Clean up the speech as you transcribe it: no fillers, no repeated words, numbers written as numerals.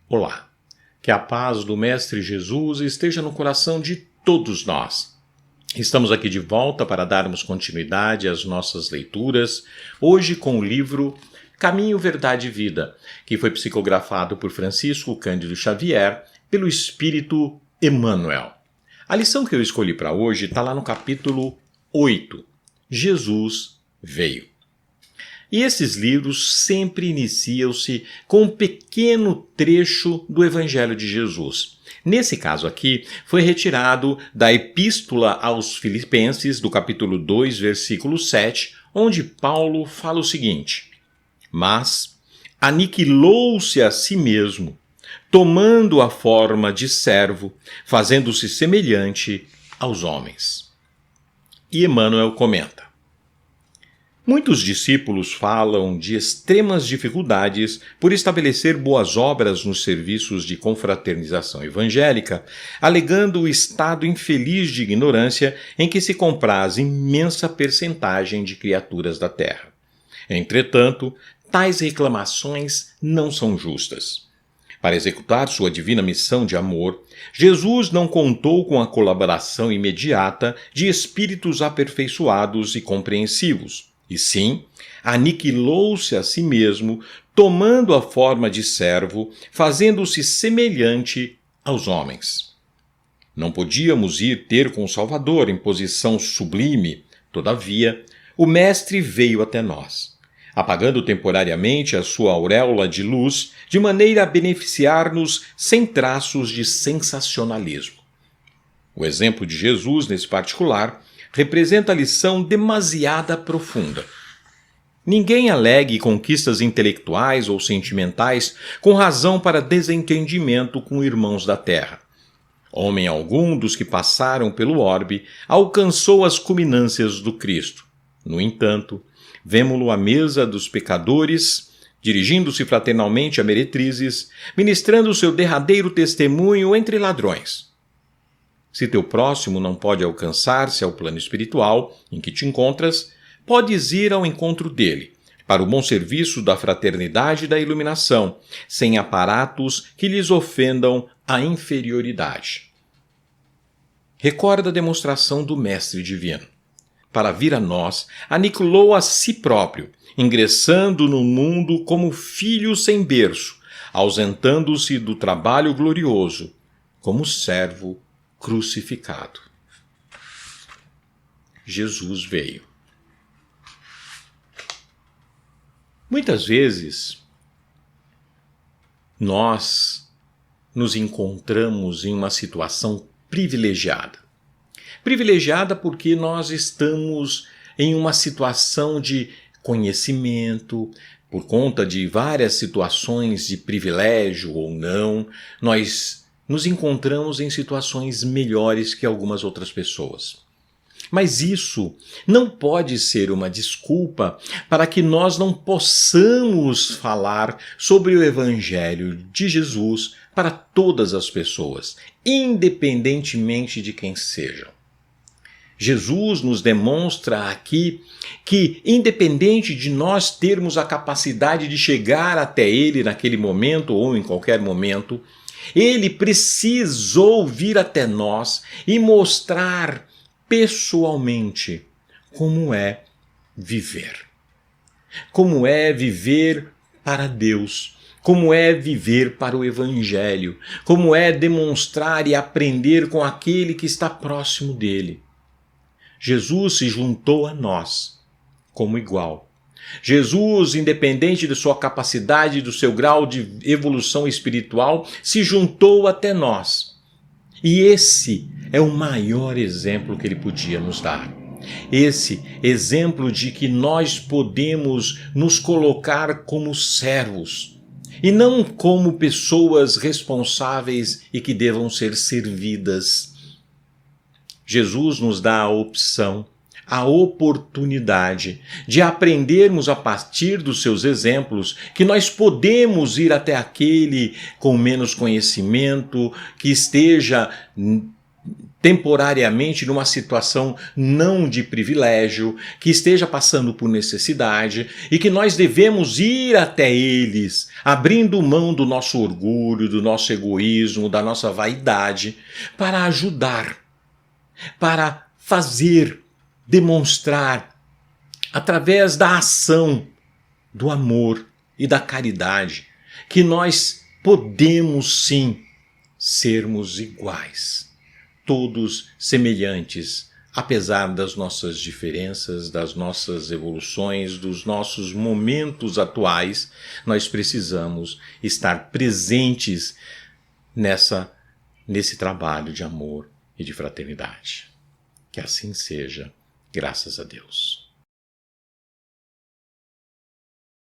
Olá, que a paz do Mestre Jesus esteja no coração de todos nós. Estamos aqui de volta para darmos continuidade às nossas leituras, hoje com o livro Caminho, Verdade e Vida, que foi psicografado por Francisco Cândido Xavier pelo Espírito Emmanuel. A lição que eu escolhi para hoje está lá no capítulo 8, Jesus veio. E esses livros sempre iniciam-se com um pequeno trecho do Evangelho de Jesus. Nesse caso aqui, foi retirado da Epístola aos Filipenses, do capítulo 2, versículo 7, onde Paulo fala o seguinte: Mas aniquilou-se a si mesmo, tomando a forma de servo, fazendo-se semelhante aos homens. E Emmanuel comenta: Muitos discípulos falam de extremas dificuldades por estabelecer boas obras nos serviços de confraternização evangélica, alegando o estado infeliz de ignorância em que se compraz imensa percentagem de criaturas da terra. Entretanto, tais reclamações não são justas. Para executar sua divina missão de amor, Jesus não contou com a colaboração imediata de espíritos aperfeiçoados e compreensivos, e sim, aniquilou-se a si mesmo, tomando a forma de servo, fazendo-se semelhante aos homens. Não podíamos ir ter com o Salvador em posição sublime, todavia, o Mestre veio até nós, apagando temporariamente a sua auréola de luz, de maneira a beneficiar-nos sem traços de sensacionalismo. O exemplo de Jesus, nesse particular, representa a lição demasiada profunda. Ninguém alegue conquistas intelectuais ou sentimentais com razão para desentendimento com irmãos da terra. Homem algum dos que passaram pelo orbe alcançou as culminâncias do Cristo. No entanto, vemo-lo à mesa dos pecadores, dirigindo-se fraternalmente a meretrizes, ministrando seu derradeiro testemunho entre ladrões. Se teu próximo não pode alcançar-se ao plano espiritual em que te encontras, podes ir ao encontro dele, para o bom serviço da fraternidade e da iluminação, sem aparatos que lhes ofendam a inferioridade. Recorda a demonstração do Mestre Divino. Para vir a nós, aniquilou a si próprio, ingressando no mundo como filho sem berço, ausentando-se do trabalho glorioso, como servo crucificado. Jesus veio. Muitas vezes, nós nos encontramos em uma situação privilegiada. Privilegiada porque nós estamos em uma situação de conhecimento, por conta de várias situações de privilégio ou não, nós nos encontramos em situações melhores que algumas outras pessoas. Mas isso não pode ser uma desculpa para que nós não possamos falar sobre o Evangelho de Jesus para todas as pessoas, independentemente de quem sejam. Jesus nos demonstra aqui que, independente de nós termos a capacidade de chegar até Ele naquele momento ou em qualquer momento, Ele precisou vir até nós e mostrar pessoalmente como é viver. Como é viver para Deus, como é viver para o Evangelho, como é demonstrar e aprender com aquele que está próximo dele. Jesus se juntou a nós como igual. Jesus, independente de sua capacidade e do seu grau de evolução espiritual, se juntou até nós. E esse é o maior exemplo que ele podia nos dar. Esse exemplo de que nós podemos nos colocar como servos e não como pessoas responsáveis e que devam ser servidas. Jesus nos dá a opção, a oportunidade de aprendermos a partir dos seus exemplos que nós podemos ir até aquele com menos conhecimento, que esteja temporariamente numa situação não de privilégio, que esteja passando por necessidade e que nós devemos ir até eles, abrindo mão do nosso orgulho, do nosso egoísmo, da nossa vaidade, para ajudar, para fazer, demonstrar, através da ação, do amor e da caridade, que nós podemos sim sermos iguais, todos semelhantes, apesar das nossas diferenças, das nossas evoluções, dos nossos momentos atuais. Nós precisamos estar presentes nesse trabalho de amor e de fraternidade. Que assim seja, graças a Deus.